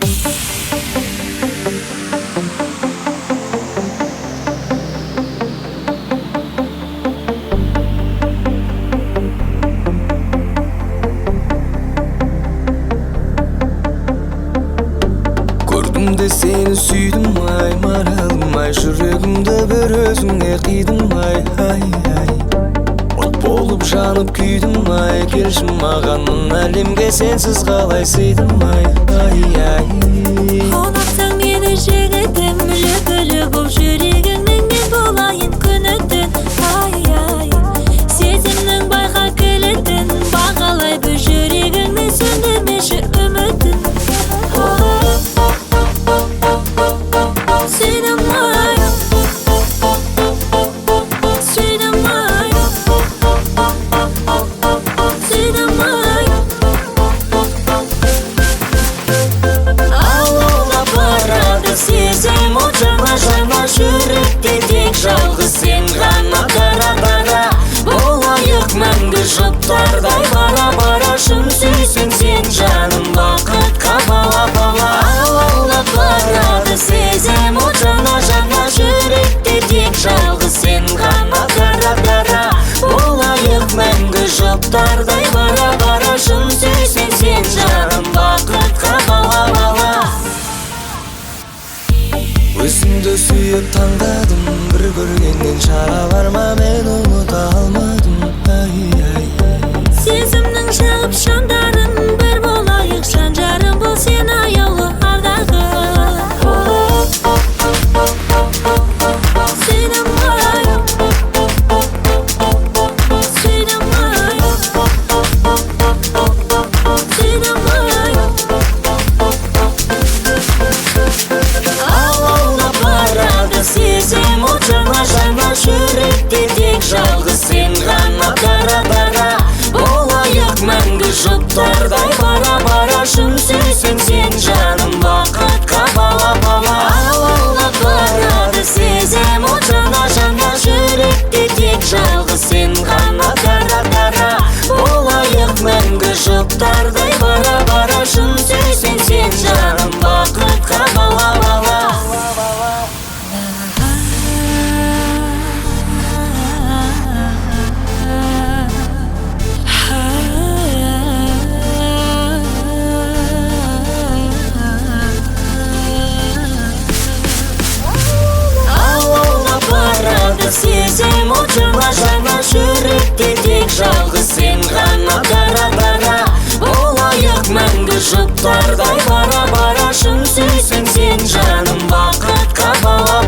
Көrdім сені сүйдім ай, маралым ай, жүрегімді бір өзіңе қидым ай, от болып жанып күйдім ай, келші маған мына әлемге сенсіз қалай сыйдым ай. Ұнатсаң мені жігітім, лүпілі боп жүрегіңнің мен болайын күні түн. Сезімнің байқа кілтін, бағалай бір жүрегіңді сөндірмеші үмітін. Сүйдім ай, сүйдім ай, сүйдім ай. Алаулап барады сезім от жаңа жүректе тек жалғыз сен ғана қара-қара. Болайық мәңгі жұптардай бара-бара, шын сүйсең сен жаным бақытқа бала-бала. Алаулап барады сезім от жаңа жүректе тек жалғыз сен ғана қара-қара. Болайық мәңгі жұптардай бара-бара, шын сүйсең сен жаным бақытқа бала-бала. Өзімді сүйіп таңдадым, бір көргеннен шара бар ма, мен ұмыта алмадым. Сезімнің жағып шамдарын, бір болайық жан жарым, бұл сен аяулы ардағы. Сүйдім ай, сүйдім ай, сүйдім ай. Алаулап барады сезім от жаңа жүректе тек жалғыз сен ғана қара-қара. Болайық мәңгі жұптардай бара-бара, шын сүйсең сен жаным бақытқа бала-бала. Алаулап барады сезім от жаңа жүректе тек жалғыз сен ғана қара-қара. Болайық мәңгі жұптардай бара-бара, шын сүйсең сен жаным бақытқа бала-бала. Алаулап барады сезім от жаңа жүректе тек жалғыз сен ғана қара-қара. Болайық мәңгі жұптардай бара-бара, шын сүйсең сен жаным бақытқа бала.